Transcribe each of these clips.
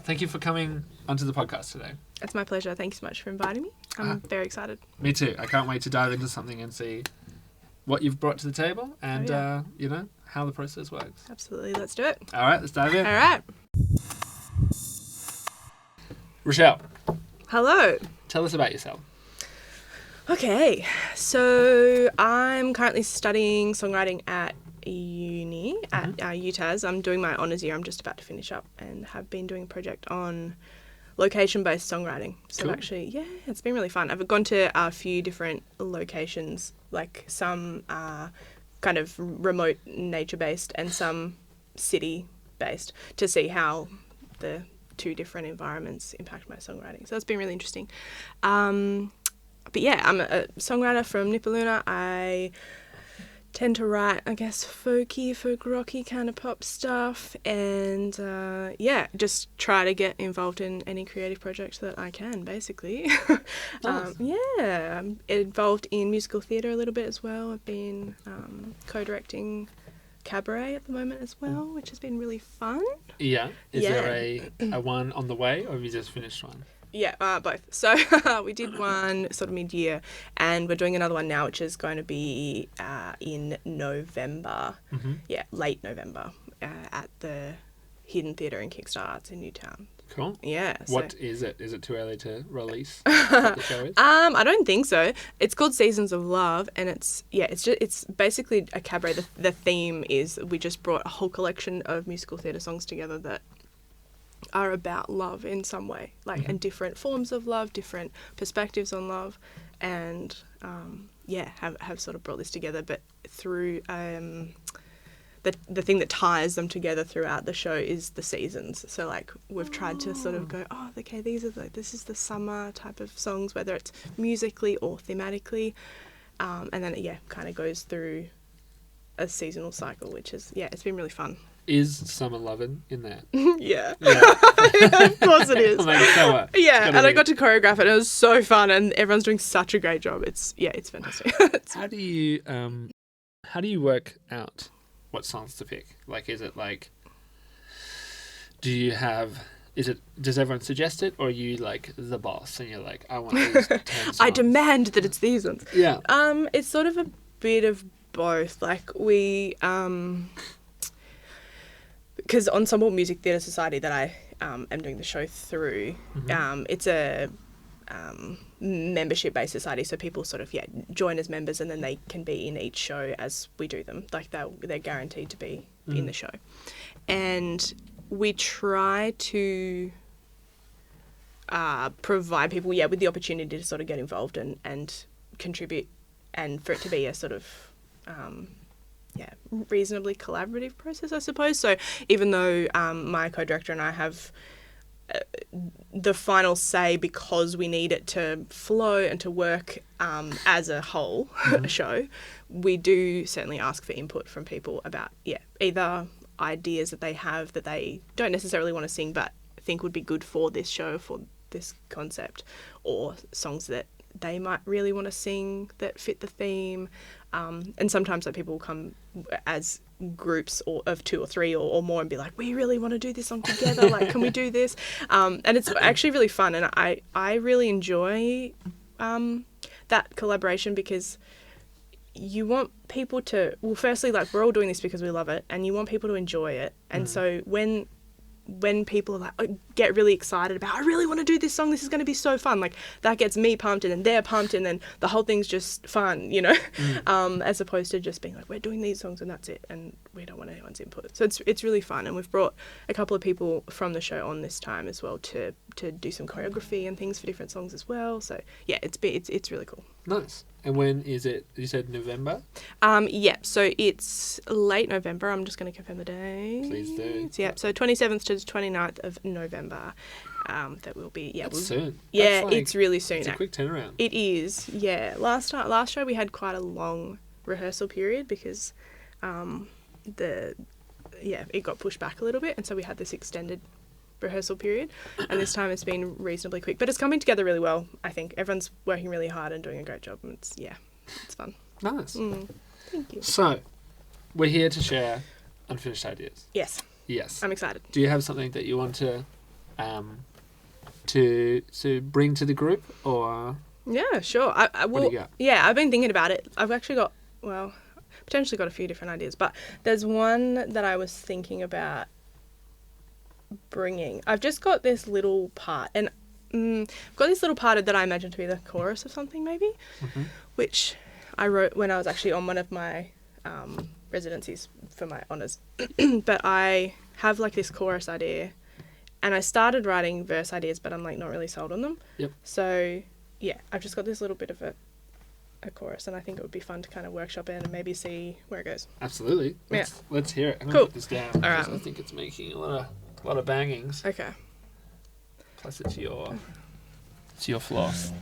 thank you for coming onto the podcast today. It's my pleasure. Thank you so much for inviting me. I'm very excited. Me too. I can't wait to dive into something and see what you've brought to the table and, how the process works. Absolutely. Let's do it. All right, let's dive in. All right. Rochelle, Hello. tell us about yourself. Okay. So I'm currently studying songwriting at uni, at UTAS. I'm doing my honours year. I'm just about to finish up and have been doing a project on location-based songwriting. So Cool. actually, it's been really fun. I've gone to a few different locations, like some kind of remote nature-based and some city-based, to see how the two different environments impact my songwriting. So that's been really interesting. But yeah, I'm a songwriter from Nipaluna. I tend to write, I guess, folky, folk rocky kind of pop stuff, and just try to get involved in any creative project that I can, basically. Nice. I'm involved in musical theatre a little bit as well. I've been co-directing cabaret at the moment as well, which has been really fun. Yeah. Is there a one on the way, or have you just finished one? Yeah, both. So we did one sort of mid-year, and we're doing another one now, which is going to be in November. Mm-hmm. Yeah, late November at the Hidden Theatre in Kickstar Arts in Newtown. Cool. Yeah. What is it? Is it too early to release what the show is? I don't think so. It's called Seasons of Love, and it's basically a cabaret. The theme is we just brought a whole collection of musical theatre songs together that are about love in some way, like, and different forms of love, different perspectives on love, and have sort of brought this together, but through the thing that ties them together throughout the show is the seasons. So like we've tried to sort of go, this is the summer type of songs, whether it's musically or thematically, and then it kind of goes through a seasonal cycle, which is it's been really fun. Is Summer Lovin' in there? Yeah. Yeah. Of course it is. I mean, so Yeah, and I got to choreograph it. It was so fun, and everyone's doing such a great job. It's fantastic. How do you work out what songs to pick? Like, is it like, does everyone suggest it, or are you like the boss and you're like, I want these 10 songs? I demand that it's these ones. Yeah. It's sort of a bit of both. Like we because Ensemble Music Theatre Society that I am doing the show through, it's a membership-based society, so people sort of join as members, and then they can be in each show as we do them. Like they're guaranteed to be in the show, and we try to provide people with the opportunity to sort of get involved and contribute, and for it to be a sort of reasonably collaborative process, I suppose. So even though my co-director and I have the final say, because we need it to flow and to work as a whole show, we do certainly ask for input from people about either ideas that they have that they don't necessarily want to sing but think would be good for this show, for this concept, or songs that they might really want to sing that fit the theme. And sometimes like people will come as groups of 2 or 3 or more and be like, we really want to do this song together, like, can we do this? And it's actually really fun, and I really enjoy that collaboration, because you want people to, well, firstly, like, we're all doing this because we love it, and you want people to enjoy it. And so when people are like, get really excited about, I really want to do this song, this is going to be so fun, like, that gets me pumped, and then they're pumped, and then the whole thing's just fun, as opposed to just being like, we're doing these songs and that's it, and we don't want anyone's input. So it's really fun, and we've brought a couple of people from the show on this time as well to do some choreography and things for different songs as well. So it's really cool. Nice. And when is it? You said November? So it's late November. I'm just going to confirm the day. Please do. So 27th to 29th of November. That will be That's soon. Yeah, That's it's really soon. It's a quick turnaround. It is. Yeah. Last show we had quite a long rehearsal period because it got pushed back a little bit, and so we had this extended rehearsal period, and this time it's been reasonably quick, but it's coming together really well. I think everyone's working really hard and doing a great job, and it's fun. Nice. Thank you. So we're here to share unfinished ideas. Yes, I'm excited. Do you have something that you want to to bring to the group, or Yeah, sure. what do you got? Yeah, I've been thinking about it. I've actually got, potentially got a few different ideas, but there's one that I was thinking about bringing. I've just got this little part, and I've got this little part that I imagine to be the chorus of something, maybe, which I wrote when I was actually on one of my residencies for my honours. But I have like this chorus idea, and I started writing verse ideas, but I'm like not really sold on them. Yep. So yeah, I've just got this little bit of a chorus, and I think it would be fun to kind of workshop it and maybe see where it goes. Absolutely. Let's hear it. I'm Cool. gonna put this down. All right. I think it's making a lot of bangings. Okay. Plus, it's your floss.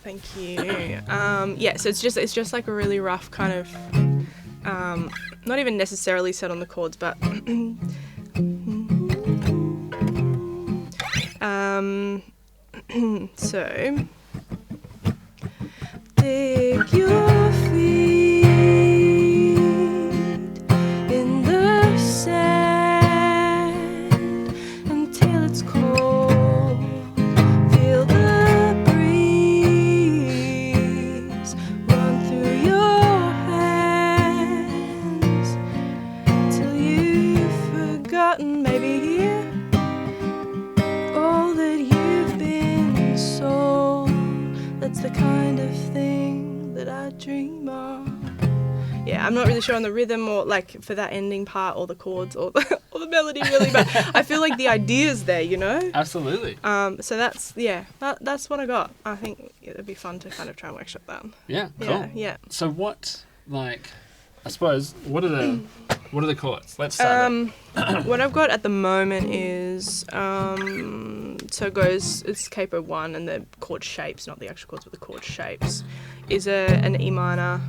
Thank you. Yeah, so it's just like a really rough kind of, not even necessarily set on the chords, but so dig your feet in the sand until it's cold. Feel the breeze run through your hands till you've forgotten, maybe here, all that you've been sold. That's the kind of thing that I dream of. Yeah, I'm not really sure on the rhythm or like for that ending part or the chords or the melody really, but I feel like the idea's there, you know? Absolutely. So that's what I got. I think it'd be fun to kind of try and workshop that. Yeah. Cool. Yeah. So what, like, I suppose, what are the chords? Let's start. What I've got at the moment is so it goes. It's Ep.1 and the chord shapes, not the actual chords, but the chord shapes, is an E minor.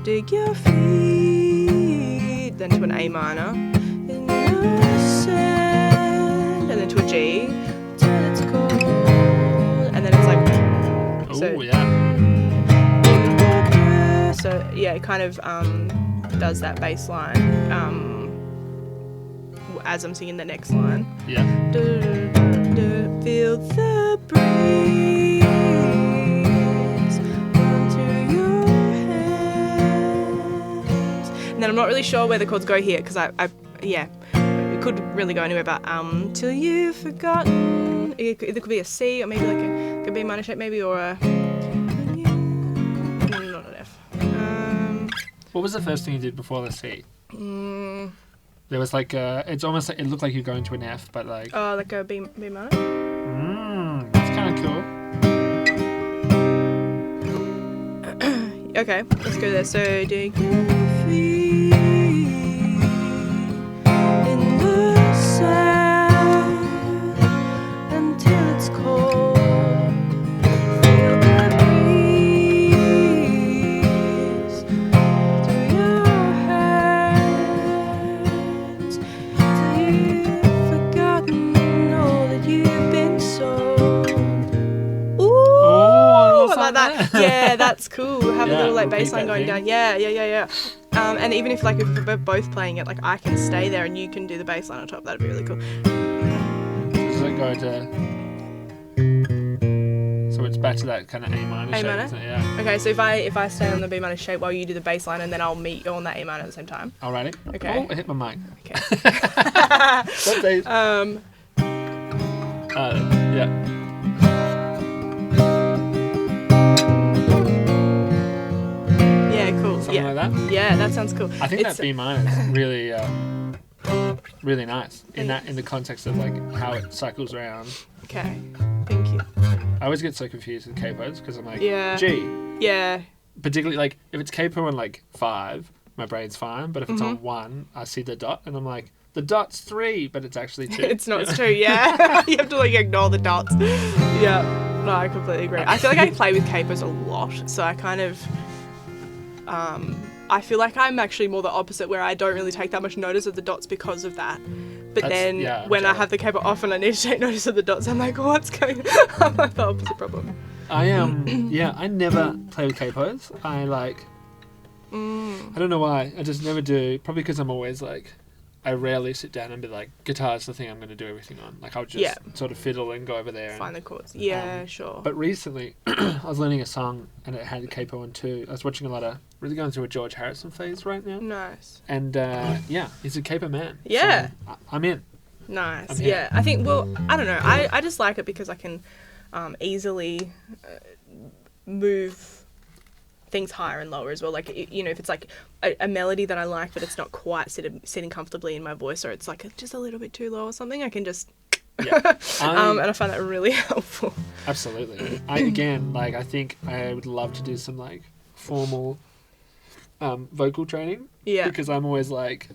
Dig your feet, then to an A minor, in the sand, and then to a G, till it's cold, and then it's like. Oh yeah. So yeah, it kind of does that bass line as I'm singing the next line. Yeah. Feel the breeze run through your hands. And then I'm not really sure where the chords go here because it could really go anywhere, but till you've forgotten. It could be a C or maybe like a B minor shape maybe, or a not an F. What was the first thing you did before the C? There was like it's almost like it looked like you're going to an F, but like. Oh, like a B minor. That's kind of cool. Okay, let's go there. So dig your feet in the sand until it's cold. Feel the breeze through your hands till you've forgotten all that you've been sold. Ooh, I like that. Yeah, that's cool. Have a little like bass line going down. Yeah. And even if like if we're both playing it, like I can stay there and you can do the bass line on top. That'd be really cool. Does it go to? So it's back to that kind of A minor shape, minor? isn't it? Yeah. Okay, so if I stay on the B minor shape while you do the bass line, and then I'll meet you on that A minor at the same time. Alrighty. Okay. Oh, I hit my mic. Okay. Birthdays. Yeah. Yeah, cool. Something like that. Yeah, that sounds cool. I think that B minor is really, really nice in the context of like how it cycles around. Okay, thank you. I always get so confused with capos because I'm like, Yeah. G. Yeah. Particularly like if it's capo on like 5, my brain's fine, but if it's on 1, I see the dot and I'm like, the dot's 3, but it's actually 2. It's not. It's true. Yeah. You have to like ignore the dots. Yeah. No, I completely agree. I feel like I play with capos a lot, so I kind of. I feel like I'm actually more the opposite, where I don't really take that much notice of the dots because of that. But then when I have the capo off and I need to take notice of the dots, I'm like, what's going on? I'm like the opposite problem. I I never play with capos. I don't know why. I just never do. Probably because I'm always like I rarely sit down and be like, guitar's the thing I'm going to do everything on. Like, I'll just sort of fiddle and go over there. Find the chords. Yeah, sure. But recently, I was learning a song and it had capo and two. I was watching really going through a George Harrison phase right now. Nice. And, he's a capo man. Yeah. So I'm in. Nice. Yeah. I think, I don't know. I just like it because I can easily move things higher and lower as well. Like, if it's like a melody that I like, but it's not quite sitting comfortably in my voice, or it's like just a little bit too low or something, I can just... Yeah. And I find that really helpful. Absolutely. I think I would love to do some, like, formal vocal training. Yeah. Because I'm always like...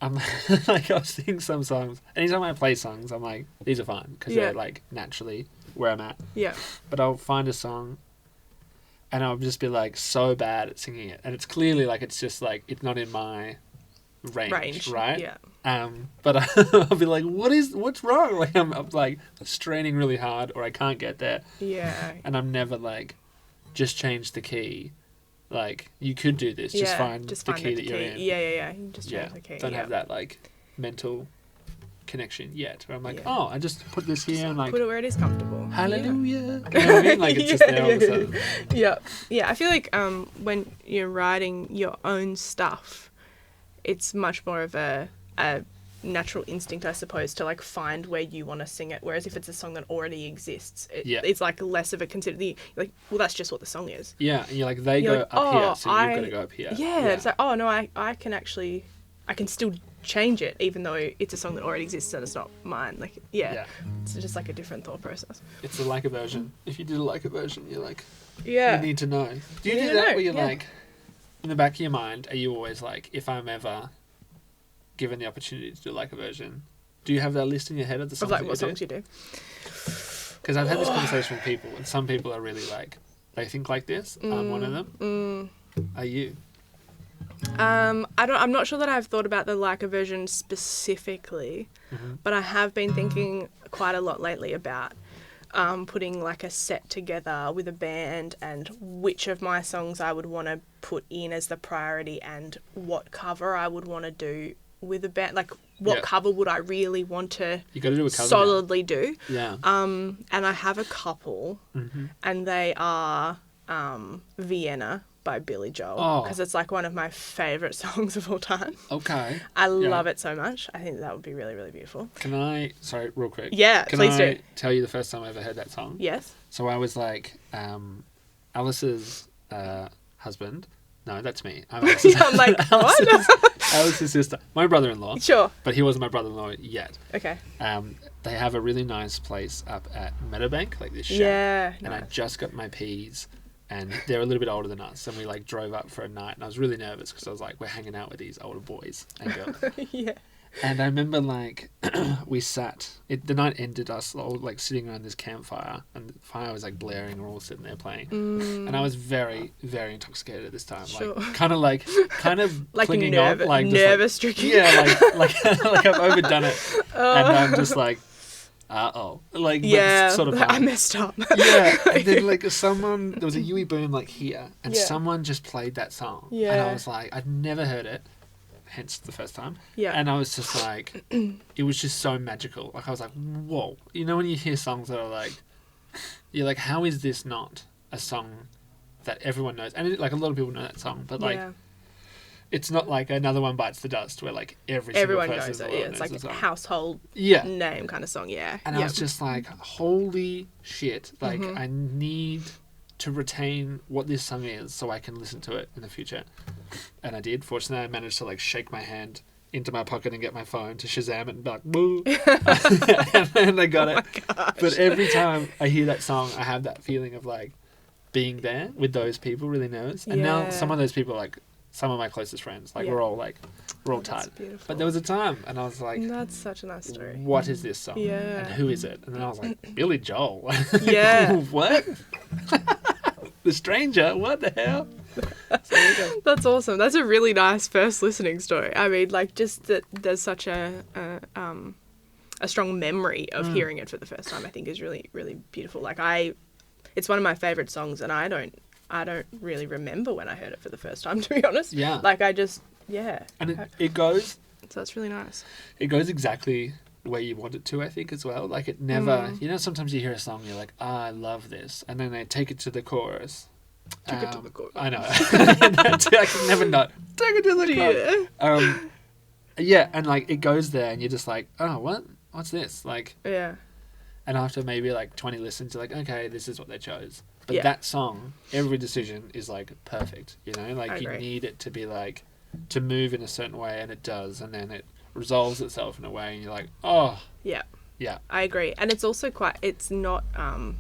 I'm like, I'll sing some songs. Anytime I play songs, I'm like, these are fine. Because they're, like, naturally where I'm at. Yeah. But I'll find a song and I'll just be, like, so bad at singing it. And it's clearly, like, it's just, like, it's not in my range. Right? Yeah. But I'll be like, what's wrong? Like, I'm like, straining really hard or I can't get there. Yeah. And I'm never, like, just change the key. Like, you could do this. Just find the key that you're in. Yeah. You just change the key. Don't have that, like, mental connection yet. Where I'm like, I just put this here and, like... Put it where it is comfortable. Hallelujah. You know what I mean? Like, it's just there all of a sudden. Yeah. Yeah, I feel like when you're writing your own stuff, it's much more of a natural instinct, I suppose, to, like, find where you want to sing it. Whereas if it's a song that already exists, it's, like, less of a like, well, that's just what the song is. Yeah, and you're like, they go up here, so you've got to go up here. Yeah, it's like, oh, no, I can still change it, even though it's a song that already exists and it's not mine. Like, it's just, like, a different thought process. It's a like a version. If you did a like a version, you're like, you need to know. Do you do that where you're like, in the back of your mind, are you always like, if I'm ever given the opportunity to do like a version, do you have that list in your head of the songs? Of like what songs you do? Because I've had this conversation with people, and some people are really like, they think like this. I'm one of them. Are you? I'm not sure that I've thought about the like a version specifically, but I have been thinking quite a lot lately about putting like a set together with a band and which of my songs I would want to put in as the priority and what cover I would want to do with a band. Like, what cover would I really want to solidly do? Yeah. And I have a couple, and they are Vienna by Billy Joel, because it's like one of my favourite songs of all time. Okay. I love it so much. I think that would be really, really beautiful. Can I, sorry, real quick. Yeah, please do. Tell you the first time I ever heard that song? Yes. So I was like, Alice's husband. No, that's me. I'm like, what? Alice's sister. My brother-in-law. Sure. But he wasn't my brother-in-law yet. Okay. They have a really nice place up at Meadowbank, like this shack. Yeah. And I just got my P's. And they're a little bit older than us, and we like drove up for a night, and I was really nervous because I was like, we're hanging out with these older boys and girls. Yeah. And I remember like we sat. The night ended us all like sitting around this campfire, and the fire was like blaring, and we're all sitting there playing. And I was very, very intoxicated at this time, sure. like kind of like clinging on, like nervous, tricky. Yeah, like I've overdone it, and I'm just like. Like sort of I messed up. Yeah, and then like there was a Yui Boom like here, and someone just played that song, and I was like, I'd never heard it, hence the first time. Yeah, and I was just like, it was just so magical. Like I was like, whoa, you know when you hear songs that are like, you're like, how is this not a song that everyone knows? And like a lot of people know that song, but like. It's not like Another One Bites the Dust, where like everyone knows it. Yeah, it's like a household name kind of song. Yeah, and I was just like, holy shit! Like I need to retain what this song is so I can listen to it in the future. And I did. Fortunately, I managed to like shake my hand into my pocket and get my phone to Shazam it and be like, boo! And I got it. But every time I hear that song, I have that feeling of like being there with those people, really nervous. And now some of those people are like. Some of my closest friends, like we're all tight. But there was a time, and I was like, "That's such a nice story." What is this song? Yeah. And who is it? And then I was like, Billy Joel. Yeah. What? The Stranger? What the hell? That's awesome. That's a really nice first listening story. I mean, like just that there's such a strong memory of hearing it for the first time. I think is really, really beautiful. Like it's one of my favorite songs, and I don't really remember when I heard it for the first time, to be honest. Yeah. Like I just, And it goes So that's really nice. It goes exactly where you want it to, I think, as well. Like, it never... You know, sometimes you hear a song, you're like, I love this. And then they take it to the chorus. Take it to the chorus. I know. I can never not. Take it to the chorus. Yeah, and, like, it goes there, and you're just like, oh, what? What's this? Like... Yeah. And after maybe, like, 20 listens, you're like, okay, this is what they chose. But that song, every decision is, like, perfect, you know? Like, you need it to be, like... to move in a certain way, and it does, and then it resolves itself in a way, and you're like, oh, yeah, yeah, I agree. And it's also it's not overdone.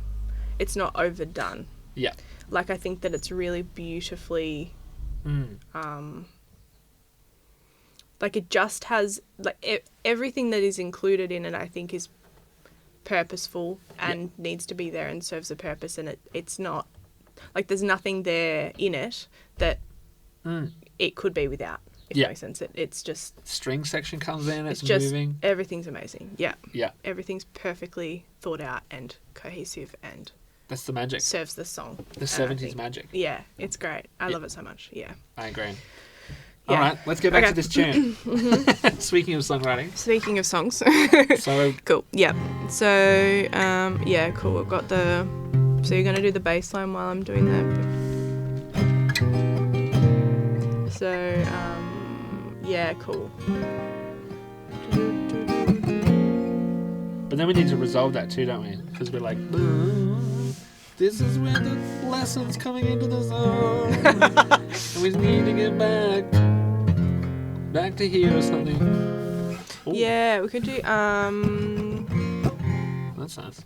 Yeah, like, I think that it's really beautifully, like, it just has, like, everything that is included in it, I think, is purposeful and needs to be there and serves a purpose, and it's not, like, there's nothing there in it that it could be without, if that makes sense. It's just... string section comes in, it's just moving. Everything's amazing. Yeah. Yeah. Everything's perfectly thought out and cohesive, and... that's the magic. Serves the song. The 70s magic. Yeah, it's great. I love it so much. Yeah. I agree. Yeah. All right, let's get back to this tune. Speaking of songwriting. Speaking of songs. So... cool. Yeah. So, yeah, cool. We've got the... so you're going to do the bass line while I'm doing that. So, yeah, cool. But then we need to resolve that too, don't we? Because we're like, this is where the lesson's coming into the song. And we need to get back to here or something. Ooh. Yeah, we could do, that's nice.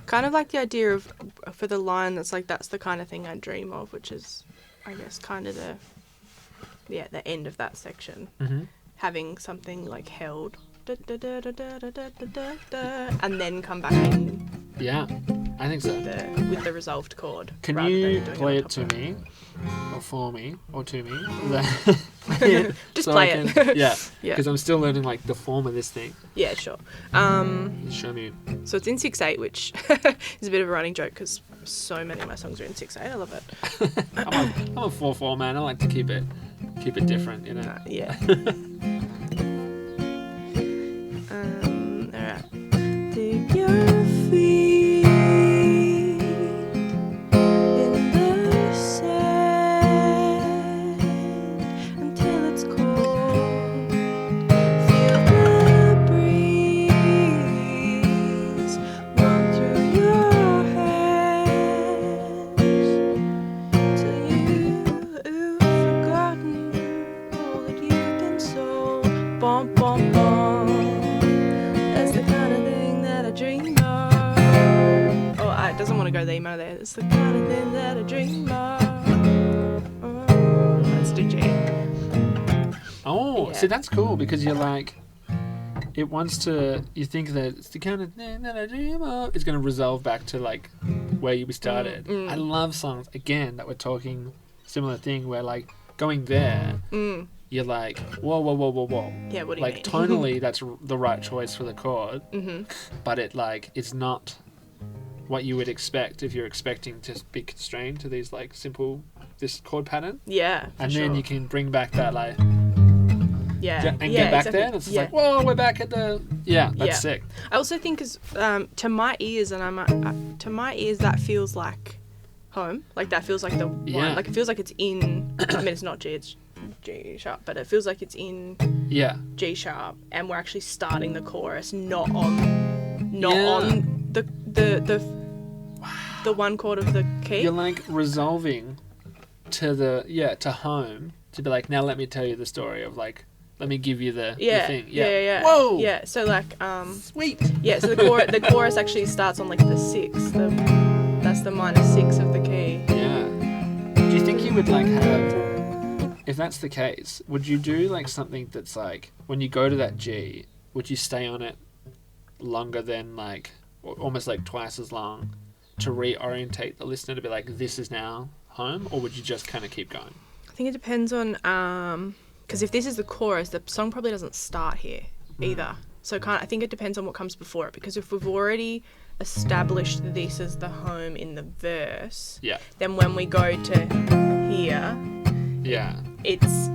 Kind of like the idea of, for the line that's like, that's the kind of thing I dream of, which is... I guess kind of the end of that section, having something like held, and then come back in. Yeah, I think so. With the resolved chord. Can you play it to me, or for me, or to me? Just so play it. Yeah, because I'm still learning like the form of this thing. Yeah, sure. Show me. So it's in 6/8, which is a bit of a running joke because so many of my songs are in 6/8. I love it. I'm a 4/4 man. I like to keep it different, you know. Yeah. All right. Dig your feet in the sand until it's cold. Feel the breeze run through your hands till you've forgotten all that you've been sold. Bum, bum, bum. That's the kind of thing that I dream of. Oh, it doesn't want to go the emo there. It's the kind of thing that I dream of. Oh, let's do G. Oh, Yeah. see, that's cool because you're like, it wants to. You think that it's the kind of thing that I dream of. It's going to resolve back to like where you started. I love songs again that we're talking similar thing where like going there. You're like, whoa. Yeah, what do you like mean? tonally, that's the right choice for the chord, but it's not what you would expect if you're expecting to be constrained to these like this chord pattern. Yeah, for And sure. then you can bring back that like yeah, and get back there, and it's just like, whoa, we're back at the that's sick. I also think is to my ears, and to my ears that feels like home. Like that feels like the one. Like it feels like it's in. I mean, it's not G, it's G sharp, but it feels like it's in G sharp, and we're actually starting the chorus not on the one chord of the key. You're like resolving to to home to be like, now let me tell you the story of like, let me give you the thing. Yeah. Whoa. Yeah. So like sweet. Yeah. So the chorus actually starts on like the 6th. That's the -6 of the key. Yeah. Do you think you would like have? If that's the case, would you do like something that's like when you go to that G, would you stay on it longer than like almost like twice as long to reorientate the listener to be like, this is now home, or would you just kind of keep going? I think it depends on because if this is the chorus, the song probably doesn't start here either. So I think it depends on what comes before it, because if we've already established this as the home in the verse, then when we go to here, it's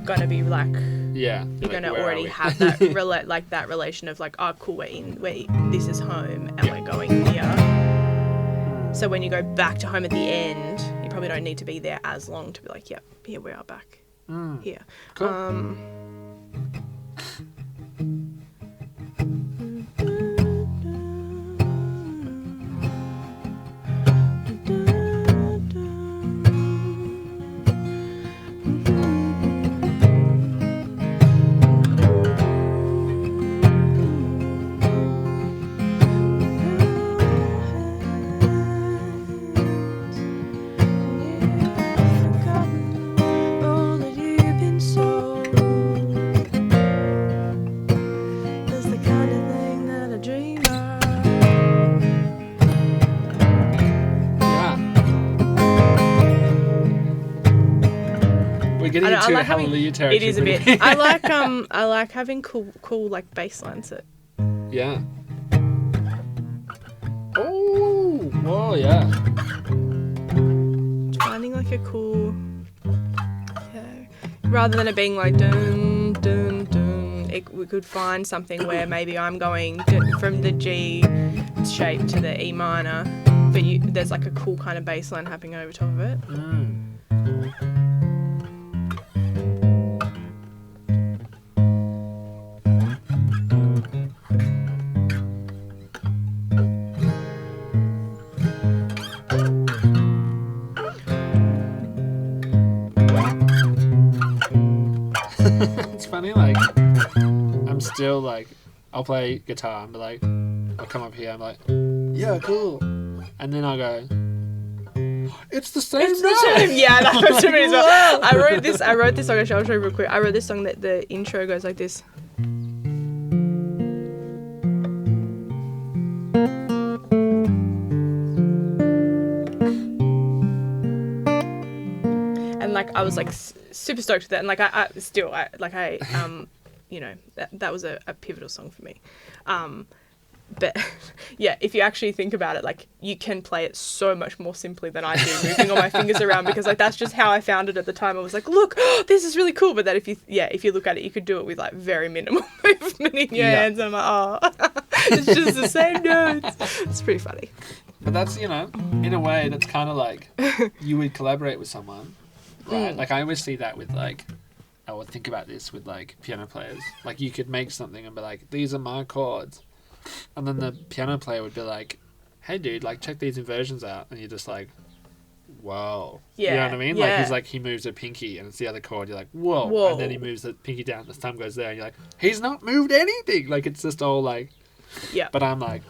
gonna be like Yeah. You're like, going to where are already we? have that that relation of like, oh, cool, this is home and we're going here. So when you go back to home at the end, you probably don't need to be there as long to be like, yep, here we are back here. Cool. Getting into like Hallelujah territory. It is a bit. I like having cool like bass lines that. Yeah. Oh, whoa, yeah. Finding like a cool. Yeah. Rather than it being like dun dun dun, we could find something where maybe I'm going from the G shape to the E minor, but there's like a cool kind of bass line happening over top of it. It's funny, like, I'm still like, I'll play guitar and be like, I'll come up here, I'm like, yeah, cool. And then I'll go, it's the same note! Yeah, that was to me as well. I wrote this song, I'll show you real quick. I wrote this song that the intro goes like this. And like, I was like super stoked with that. And like, I you know, that was a pivotal song for me. But yeah, if you actually think about it, like you can play it so much more simply than I do, moving all my fingers around, because like that's just how I found it at the time. I was like, look, this is really cool. But that if you look at it, you could do it with like very minimal movement in your hands. And I'm like, oh, it's just the same notes. It's pretty funny. But that's, you know, in a way, that's kind of like you would collaborate with someone, right? Like I always see that with like, I would think about this with like piano players. Like you could make something and be like, these are my chords. And then the piano player would be like, hey dude, like check these inversions out. And you're just like, whoa. Yeah. You know what I mean? Yeah. Like he's like, he moves a pinky and it's the other chord. You're like, whoa. And then he moves the pinky down, the thumb goes there. And you're like, he's not moved anything. Like it's just all like, yeah. But I'm like,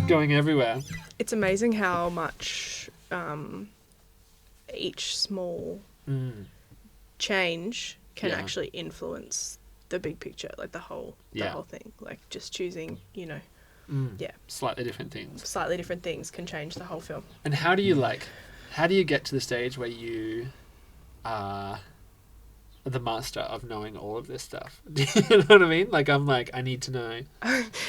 going everywhere. It's amazing how much each small change can actually influence the big picture, like the whole thing. Like just choosing, you know, slightly different things can change the whole film. And how do you get to the stage where you are the master of knowing all of this stuff? Do you know what I mean? Like I'm like, I need to know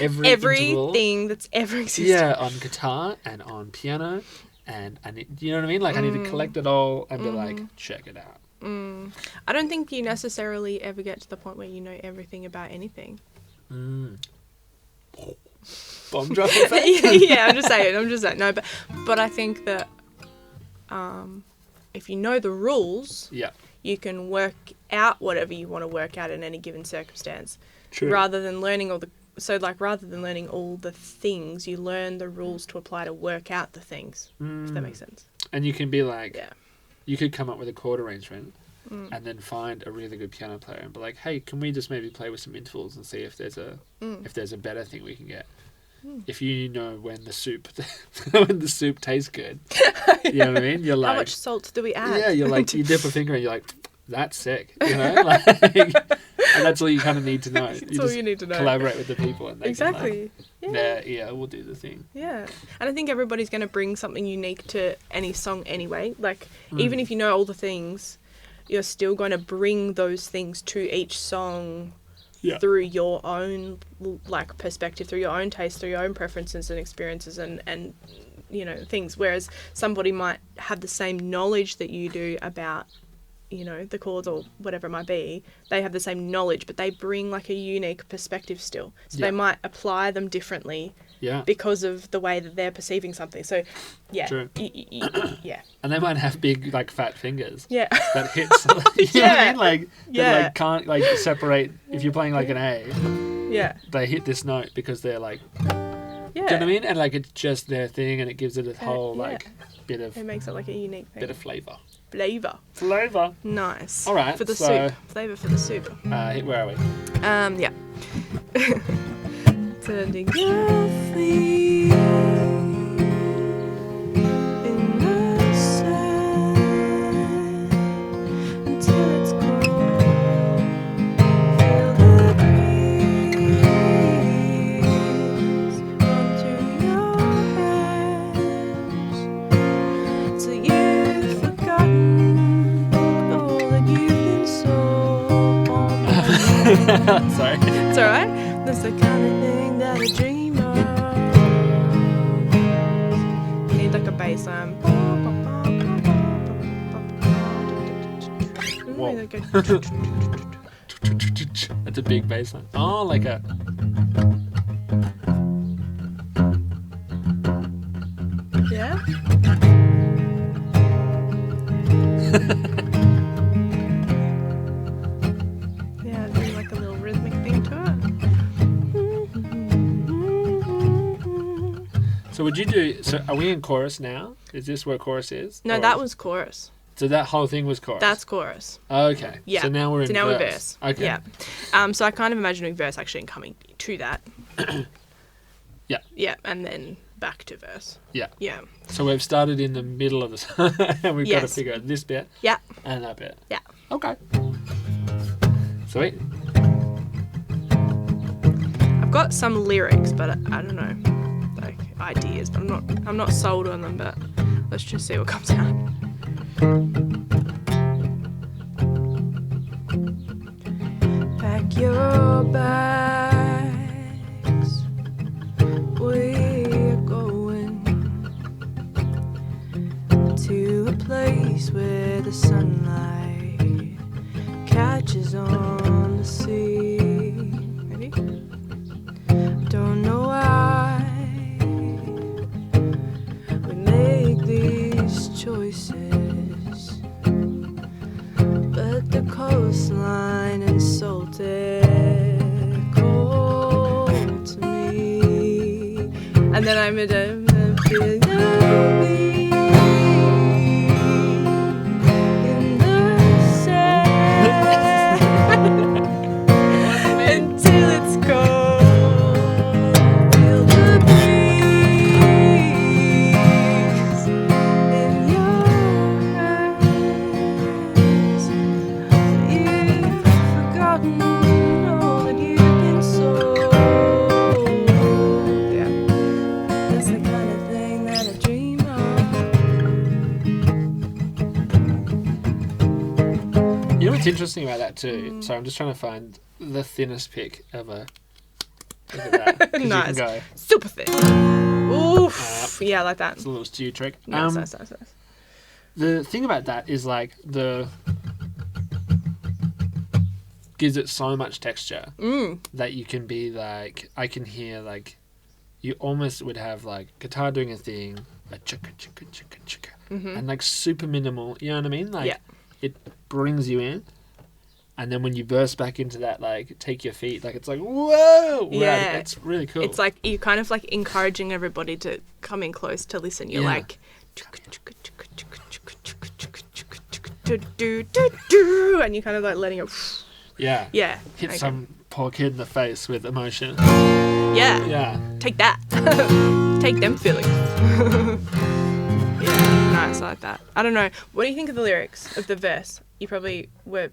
everything that's ever existed. Yeah, on guitar and on piano, and I need, you know what I mean? Like I need to collect it all and be like, check it out. I don't think you necessarily ever get to the point where you know everything about anything. Bomb drop effect? Yeah, I'm just saying. No, but I think that if you know the rules, you can work out whatever you want to work out in any given circumstance. True. Rather than learning all the things, you learn the rules to apply to work out the things. If that makes sense. And you can be like, you could come up with a chord arrangement and then find a really good piano player and be like, hey, can we just maybe play with some intervals and see if there's a better thing we can get? If you know when the soup tastes good, you know what I mean? You're like, how much salt do we add? Yeah, you're like, you dip a finger and you're like, that's sick, you know? Like, and that's all you kind of need to know. You need to know. Collaborate with the people and they can, like, we'll do the thing. Yeah. And I think everybody's going to bring something unique to any song anyway. Like, even if you know all the things, you're still going to bring those things to each song through your own, like, perspective, through your own taste, through your own preferences and experiences and you know, things. Whereas somebody might have the same knowledge that you do about you know, the chords or whatever it might be, they have the same knowledge, but they bring like a unique perspective still. So they might apply them differently because of the way that they're perceiving something. So, yeah. True. Yeah. And they might have big, like, fat fingers. Yeah. That hits, you know what I mean? Like, that, like, can't, like, separate, if you're playing, like, an A, they hit this note because they're, like, do you know what I mean? And, like, it's just their thing, and it gives it a whole, like, bit of... It makes it, like, a unique thing. Bit of flavour. Flavour. Nice. All right. For the soup. Flavour for the soup. Where are we? Yeah. Turning your feet in the sand until it's cold. Feel the breeze run through your hands till you've forgotten all that you've been so on. Sorry. It's alright. That's the kind of thing that I dream of. You need like a bass line. Whoa. That's a big bass line. Oh, like a... Yeah? Yeah, there's like a little rhythmic thing to it. So would you do... So are we in chorus now? Is this where chorus is? No, that was chorus. So that whole thing was chorus? That's chorus. Okay. Yeah. So now we're in verse. We're verse. Okay. Yeah. So I kind of imagine doing verse actually and coming to that. Yeah. Yeah, and then back to verse. Yeah. Yeah. So we've started in the middle of the song and we've got to figure out this bit. Yeah. And that bit. Yeah. Okay. Sweet. I've got some lyrics, but I don't know, like ideas, but I'm not sold on them. But let's just see what comes out. Pack your bags, we're going to a place where the sunlight catches on the sea. Ready? Don't know why we make these choices, but the coastline insulted cold to me, and then I'm in a feeling in the sand until it's cold. Feel the breeze in your hands. You've forgotten all that you've been sold. Yeah, that's the kind of thing that I dream of. You know what's interesting about that too? So I'm just trying to find the thinnest pick ever. Look at that. 'Cause Nice. You can go. Super thick. Oof. Yeah, I like that. It's a little stew trick. Nice. The thing about that is like gives it so much texture that you can be like, I can hear like, you almost would have like guitar doing a thing, a chicka chicka chicka chicka, and like super minimal. You know what I mean? Like it brings you in, and then when you burst back into that, like take your feet, like it's like whoa, Yeah. it's really cool. It's like you're kind of like encouraging everybody to come in close to listen. You're like, and you're kind of like letting it. yeah, Yeah. hit Okay. some poor kid in the face with emotion. Yeah. Yeah. Take that. Take them feelings. Yeah. Nice. I like that. I don't know. What do you think of the lyrics of the verse? You probably were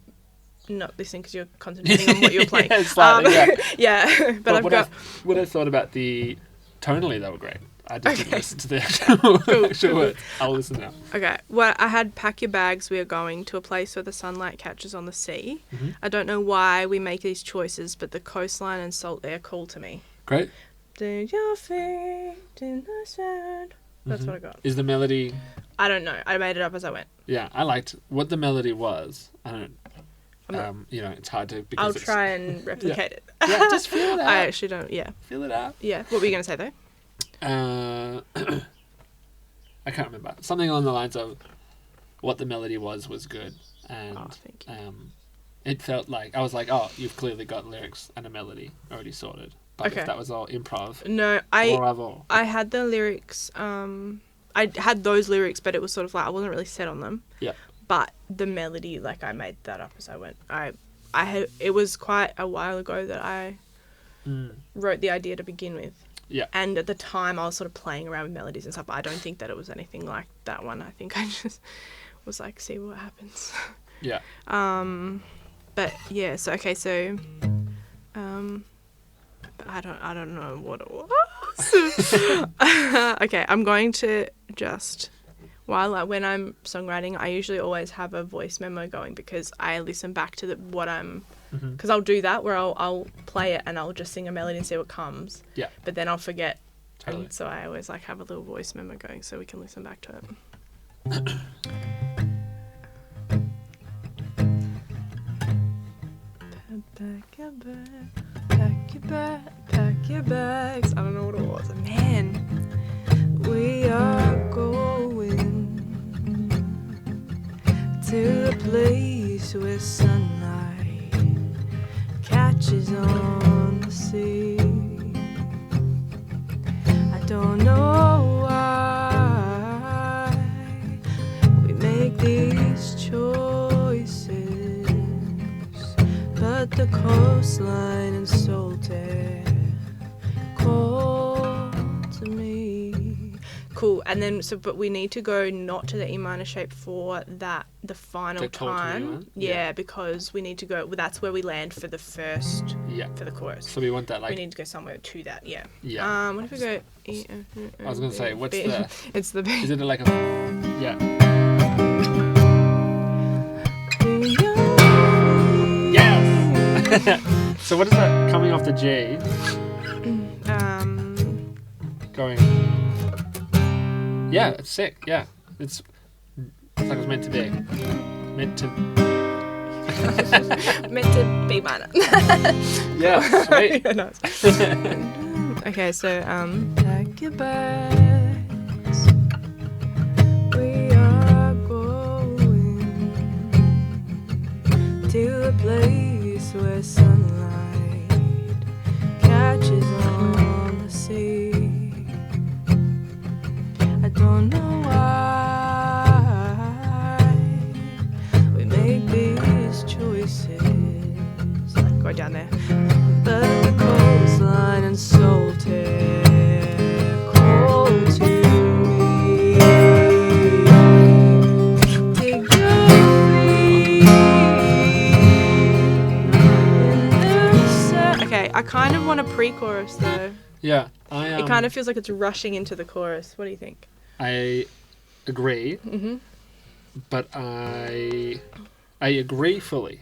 not listening because you're concentrating on what you're playing. Yeah, slightly, yeah. Yeah. But I've got. What I thought about the tonally, they were great. I just didn't listen to the actual words. I'll listen now. Okay. Well, I had pack your bags. We are going to a place where the sunlight catches on the sea. Mm-hmm. I don't know why we make these choices, but the coastline and salt air call to me. Great. Do your feet in the sand That's what I got. Is the melody... I don't know. I made it up as I went. Yeah, I liked what the melody was. I don't... it's hard to... I'll try and replicate it. Yeah, just feel it out. I actually don't, yeah. Feel it out. Yeah. What were you going to say, though? I can't remember. Something along the lines of what the melody was good. And thank you. it felt like... I was like, oh, you've clearly got lyrics and a melody already sorted. But if that was all improv... No, I had the lyrics... I had those lyrics, but it was sort of like I wasn't really set on them. Yeah. But the melody, like I made that up as I went. It was quite a while ago that I wrote the idea to begin with. Yeah. And at the time, I was sort of playing around with melodies and stuff. But I don't think that it was anything like that one. I think I just was like, see what happens. Yeah. But yeah. So okay. So, I don't know what it was. Okay, I'm going to just when I'm songwriting, I usually always have a voice memo going because I listen back to what I'm because I'll do that where I'll play it and I'll just sing a melody and see what comes. Yeah. But then I'll forget. Totally. And so I always like have a little voice memo going so we can listen back to it. Pack your bags. I don't know what it was. Man, we are going to a place where sunlight catches on the sea. I don't know why we make these choices, but the coastline and salted call to me. Cool. And then but we need to go not to the E minor shape for the final time. Yeah, because we need to go. Well, that's where we land for the first. Yeah. For the chorus. So we want that like. We need to go somewhere to that. Yeah. Yeah. What if we go? I was gonna say, what's B? the? It's the B. Is it like a? Yeah. Yes. So what is that coming off the G? Going. Yeah, it's sick. Yeah, it's like it was meant to be. Meant to be minor. Yeah, sweet. Yeah, nice. Okay, so pack your bags. We are going to a place where sunlight catches on the sea. I don't know why we make these choices. Like go down there. But the coastline and salted call to me. Take your feet in the sand. Okay, I kind of want a pre-chorus though. Yeah, It kind of feels like it's rushing into the chorus. What do you think? I agree, but I agree fully.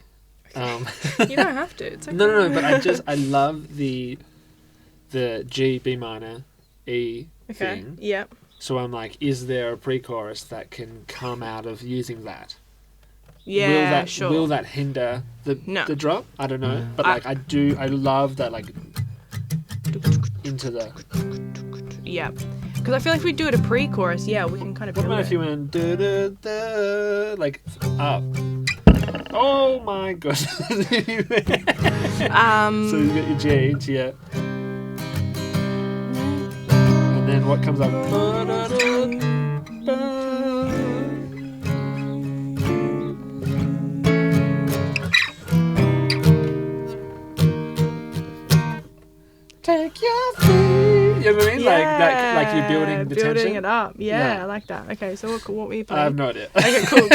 You don't have to. It's okay. No. But I love the G, B minor, E thing. Yeah. So I'm like, is there a pre-chorus that can come out of using that? Yeah, Will that hinder the drop? I don't know, but like I love that like into the. Yeah. Because I feel like if we do it a pre-chorus, yeah, we can kind of. What about if you went like up? Oh my gosh! So you get your G into your, and then what comes up? Take your feet. You know what I mean? Yeah, like you're building the building tension. It up. Yeah, I like that. Okay, so what were you playing? I have no idea. Okay, cool.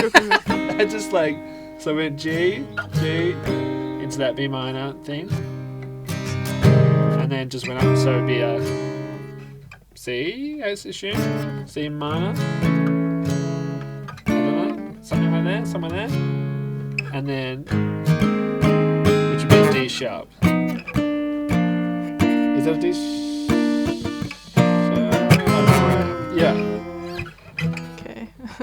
I just like, so we went G into that B minor thing, and then just went up. So it'd be a C, I assume, C minor. I don't know, somewhere there, and then which would be a D sharp. Is that a D sharp? Yeah.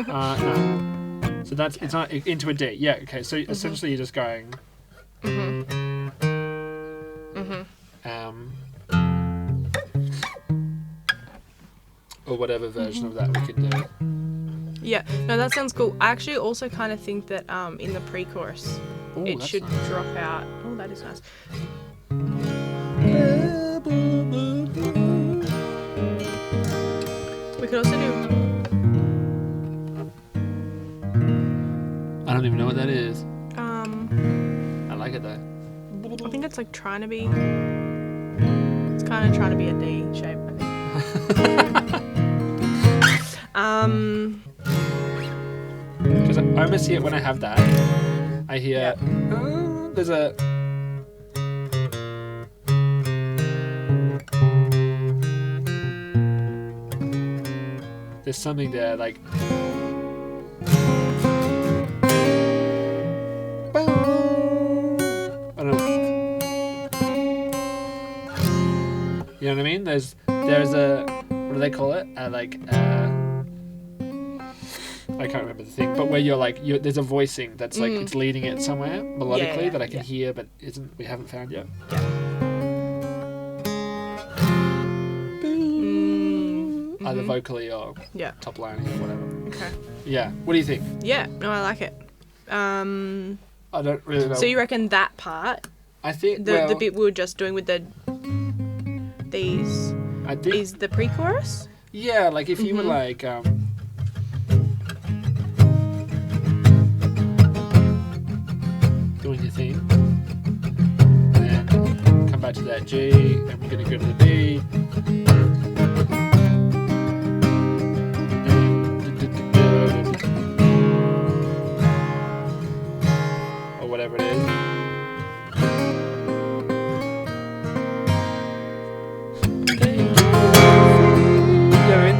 No. So that's it's not into a D. Yeah. Okay. So essentially, you're just going. Or whatever version of that we can do. Yeah. No, that sounds cool. I actually also kind of think that in the pre-chorus, it should drop out. Oh, that is nice. We could also do. I don't even know what that is. I like it though. I think it's like trying to be. It's kind of trying to be a D shape, I think. Because I almost see it when I have that. I hear there's a. There's something there like. I don't know. You know what I mean? There's a, what do they call it? I can't remember the thing, but where there's a voicing that's like it's leading it somewhere melodically that I can hear, but we haven't found yet. Either vocally or top lining or whatever. Okay. Yeah. What do you think? Yeah. No, I like it. I don't really know. So you reckon that part? I think the bit we were just doing with these is the pre-chorus? Yeah, like if you were like doing your thing, and then come back to that G, and we're gonna go to the B. Or whatever it is.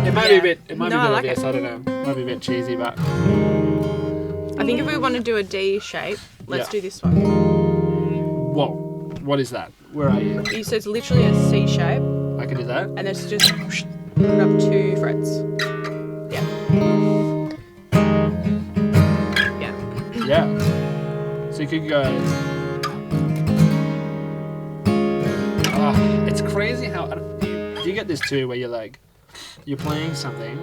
It might be a bit obvious, I don't know. It might be a bit cheesy, but I think if we want to do a D shape, let's do this one. Whoa. What is that? Where are you? So it's literally a C shape. I can do that. And it's just put up 2 frets. Yeah. Yeah. So you could go. It's crazy how. Do you get this too, where you're playing something,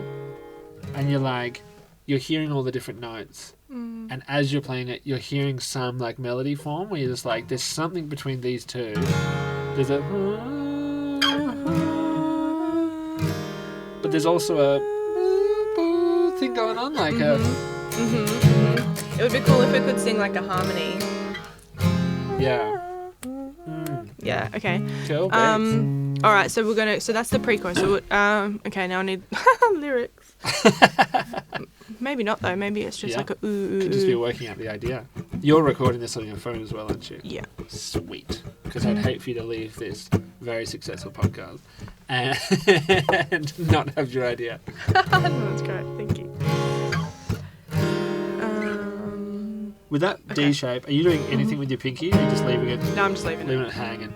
and you're hearing all the different notes, and as you're playing it, you're hearing some like melody form where you're just like, there's something between these two. There's a, but there's also a thing going on, like a. It would be cool if we could sing like a harmony. Yeah. Yeah. Okay. Cool. All right. So so that's the pre-chorus. So okay. Now I need lyrics. Maybe not though. Maybe it's just like a ooh. Could just be working out the idea. You're recording this on your phone as well, aren't you? Yeah. Sweet. Because I'd hate for you to leave this very successful podcast and not have your idea. That's great. Thank you. With that D shape, are you doing anything with your pinky? Or are you just leaving it? No, I'm just leaving it hanging.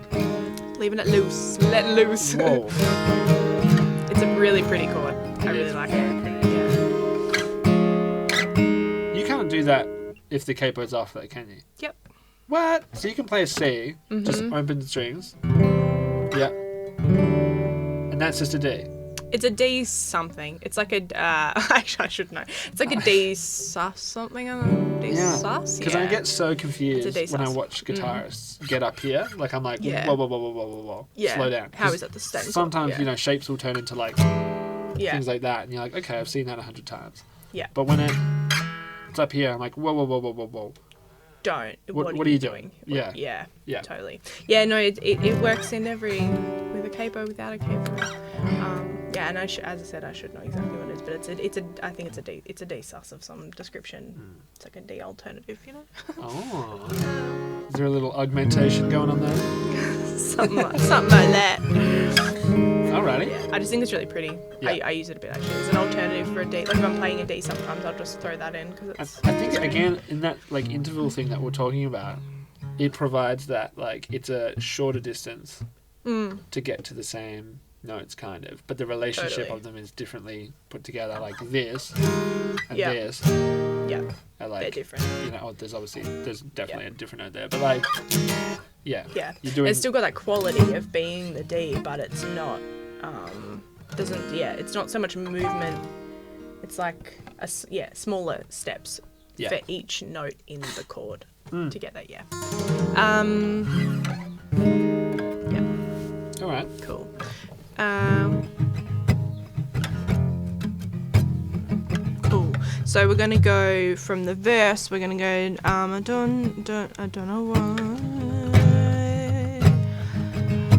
Leaving it loose. Let loose. Whoa. It's a really pretty chord. I really like it. You can't do that if the capo's off, though, can you? Yep. What? So you can play a C, just open strings. Yeah. And that's just a D. It's a D something. It's like a actually I should know. It's like a D sus something. D sus. Because I get so confused when I watch guitarists get up here. Like I'm like whoa. Yeah. Slow down. How is that the same? Sometimes shapes will turn into like things like that, and you're like, okay, I've seen that 100 times. Yeah. But when it's up here, I'm like whoa. Don't. What are you doing? Yeah. Yeah. Totally. Yeah. No. It works in with a capo, without a capo. And as I said, I should know exactly what it is, but I think it's a D. It's a D sus of some description. It's like a D alternative, you know. Oh. Is there a little augmentation going on there? something like that. Alrighty. Yeah, I just think it's really pretty. Yeah. I use it a bit actually. It's an alternative for a D. Like if I'm playing a D, sometimes I'll just throw that in because it's. I think again in that like interval thing that we're talking about, it provides that like it's a shorter distance to get to the same notes, kind of, but the relationship Totally. of them is differently put together. Like this and Yeah. this Yeah. are like, They're different. you know, there's definitely a different note there, but like, yeah, Yeah. you're doing. It's still got that quality of being the D, but it's not. It's not so much movement. It's like smaller steps Yeah. for each note in the chord to get that. Yeah. All right. Cool. Cool. So we're gonna go from the verse. We're gonna go. I don't know why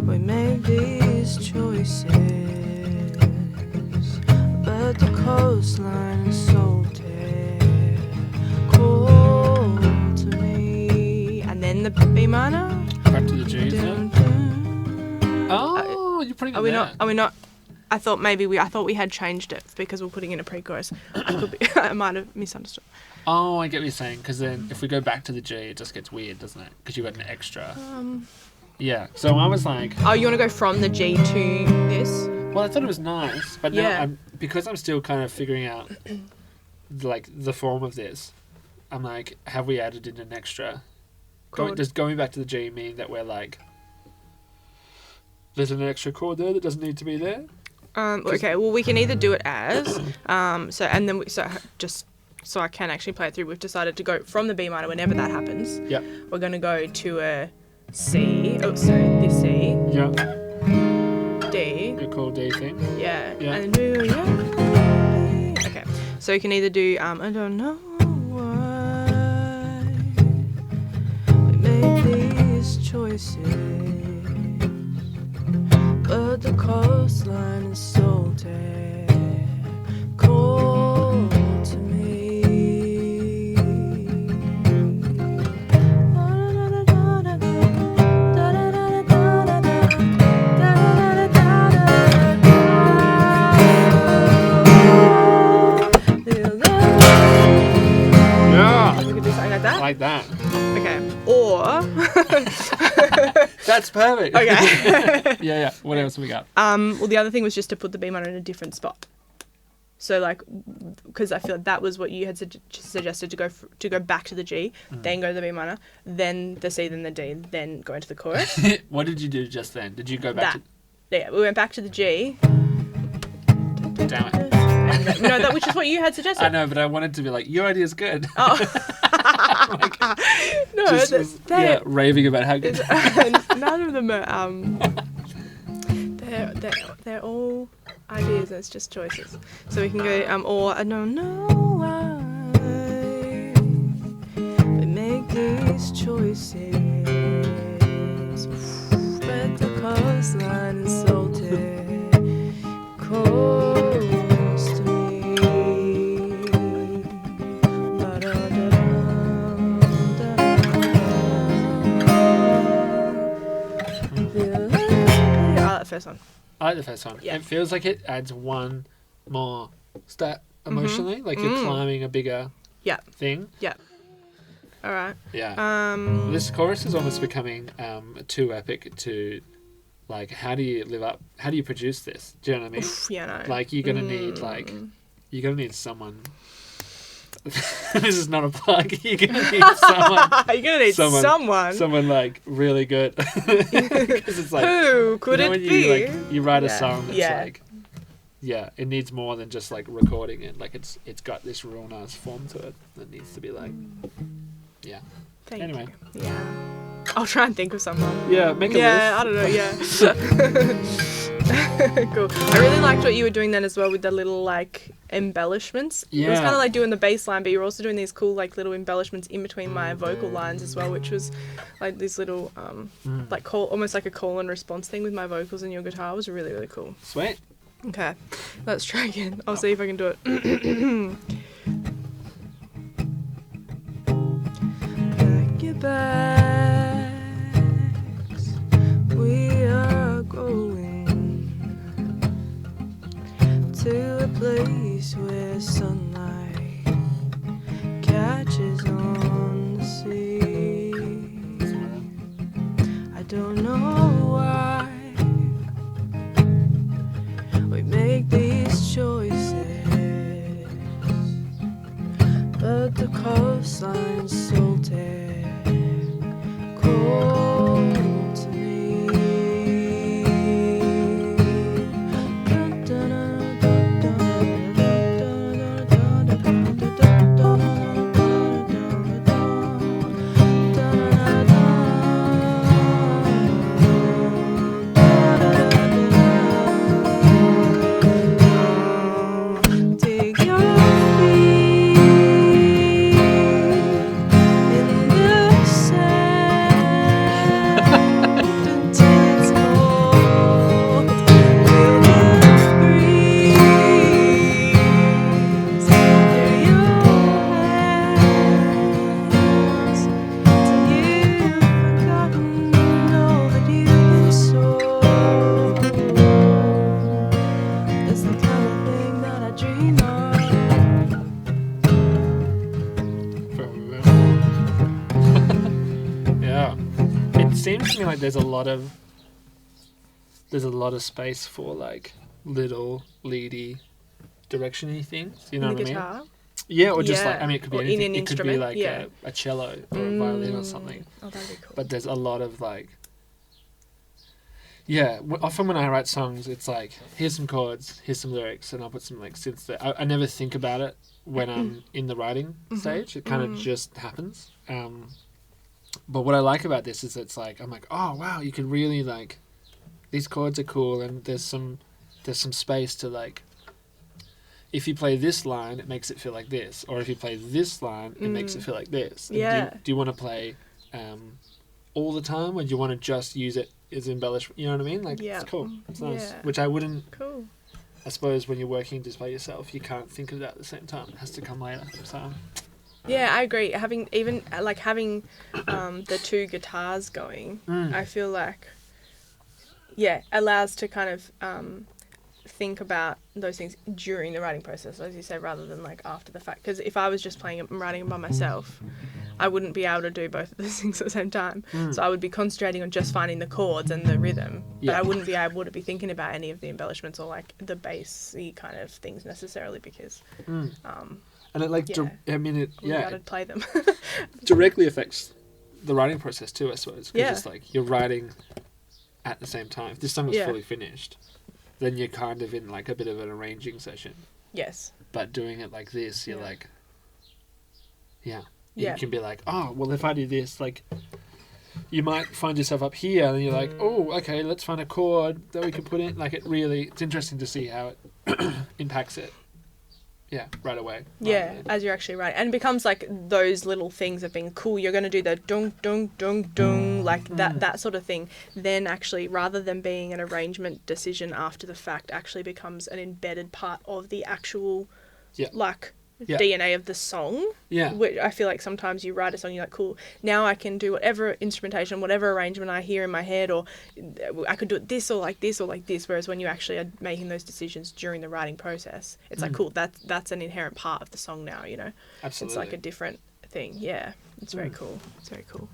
we made these choices, but the coastline is salted, cold to me. And then the B minor. Back to the G's now. Oh, you're putting it Are we there. not? Are we not? I thought we had changed it because we're putting in a pre-chorus. I might have misunderstood. Oh, I get what you're saying, because then if we go back to the G, it just gets weird, doesn't it? Because you got an extra. Yeah. So I was like, Oh, you want to go from the G to this? well, I thought it was nice, but Yeah. now because I'm still kind of figuring out like the form of this. I'm like, have we added in an extra? Chord. Does going back to the G mean that we're like, there's an extra chord there that doesn't need to be there? Okay. Well, we can either do it as just so I can actually play it through. We've decided to go from the B minor whenever that happens. Yep. We're going to go to a C. Oh, sorry, this C. Yeah. D. The chord D thing. Yeah. Yeah. And do okay. So you can either do I don't know why we made these choices, but the coastline is salted, cold to me. Yeah. We could do something like that. Like that. Okay. Or That's perfect. okay. Yeah. What else have we got? Well, the other thing was just to put the B minor in a different spot. So like, because I feel like that was what you had suggested, to go back to the G, then go to the B minor, then the C, then the D, then go into the chorus. What did you do just then? Did you go back Yeah, we went back to the G. to... Damn it. And no, that which is what you had suggested. I know, but I wanted to be like, your idea's good. Oh. No, Just was, raving about how good. none of them are. They're all ideas, and it's just choices. So we can go or I don't know why we make these choices, but the coastline is salted, close to me. First one. I like the first one. Yeah. It feels like it adds one more step emotionally, like you're climbing a bigger thing. Yeah. All right. Yeah. This chorus is almost becoming too epic to, like, how do you produce this? Do you know what I mean? Oof, yeah, no. Like, you're gonna need someone. This is not a plug. You're gonna need someone. You're gonna need someone. Someone like really good. Because it's like, who could it be? You write a song that's Yeah. like, it needs more than just like recording it. Like it's got this real nice form to it that needs to be like, yeah. Thank Anyway. you. Yeah. I'll try and think of someone. Yeah, make a list. I don't know. Yeah. Cool. I really liked what you were doing then as well with the little like embellishments. It was Yeah. kind of like doing the bass line, but you're also doing these cool like little embellishments in between my vocal lines as well, which was like these little like almost like a call and response thing with my vocals and your guitar. It was really, really cool. Sweet. Okay, let's try again. I'll see if I can do it. Pack your bags, we are going to a place where sunlight catches on the sea. I don't know why we make these choices, but the coastline's salted, cold to me. Dig your feet in the sand until it's cold. Feel the breeze through your hands till you've forgotten all that you've been sold. It's the kind of thing that I dream of. Yeah. It seems to me like there's a lot of space for like little leady direction-y things. You know In what the I mean? guitar. Yeah, or just Yeah. like, I mean, it could be Or in anything. an It could be instrument, like yeah. a cello or a violin or something. Oh, that'd be cool. But there's a lot of like, yeah. Often when I write songs, it's like, here's some chords, here's some lyrics, and I'll put some like synths there. I never think about it when I'm in the writing stage. It kind of just happens. But what I like about this is it's like, I'm like, oh wow, you can really like, these chords are cool, and there's some space to like, if you play this line, it makes it feel like this, or if you play this line, it makes it feel like this. And Yeah. do you want to play all the time, or do you want to just use it as embellishment? You know what I mean? Like, Yeah. it's cool. It's nice. Yeah. Which I wouldn't, Cool. I suppose, when you're working just by yourself, you can't think of that at the same time. It has to come later. So, Yeah, I agree. Having the two guitars going, I feel like, yeah, allows to kind of think about those things during the writing process, as you say, rather than like after the fact. Because if I was just playing it and writing it by myself, I wouldn't be able to do both of those things at the same time. So I would be concentrating on just finding the chords and the rhythm, but Yeah. I wouldn't be able to be thinking about any of the embellishments or like the bassy kind of things necessarily because and it like, Yeah. I mean, it we got yeah, to play them. directly affects the writing process too, I suppose. Because Yeah. it's like you're writing at the same time. If this song was Yeah. fully finished, then you're kind of in like a bit of an arranging session. Yes. But doing it like this, you're Yeah. like, yeah. Yeah. You can be like, oh, well, if I do this, like, you might find yourself up here, and you're like, oh, okay, let's find a chord that we can put in. Like, it's interesting to see how it impacts it. Yeah, right away. Yeah, as you're actually writing. And it becomes like those little things of being cool. You're going to do the dung, dung, dung, dung, like that sort of thing. Then actually, rather than being an arrangement decision after the fact, actually becomes an embedded part of the actual, like, DNA of the song. Yeah. Which I feel like sometimes you write a song, you're like, cool, now I can do whatever instrumentation, whatever arrangement I hear in my head, or I could do it this or like this or like this. Whereas when you actually are making those decisions during the writing process, it's like, cool, that's an inherent part of the song now, you know? Absolutely. It's like a different thing. Yeah, it's very cool. It's very cool.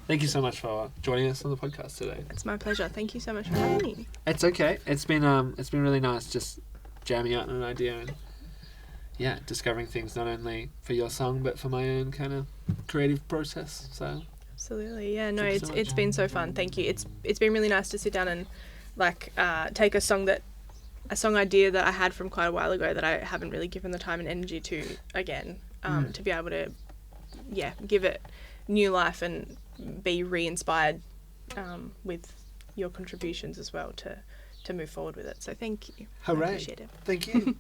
Thank you so much for joining us on the podcast today. It's my pleasure. Thank you so much for having me. It's okay. It's been really nice just jamming out on an idea and discovering things not only for your song but for my own kind of creative process. So absolutely, yeah. No, Thank you so it's much. been so fun. Thank you. It's been really nice to sit down and like take a song idea that I had from quite a while ago that I haven't really given the time and energy to again. To be able to give it new life and be re-inspired with your contributions as well to move forward with it. So thank you. Hooray. I appreciate it. Thank you.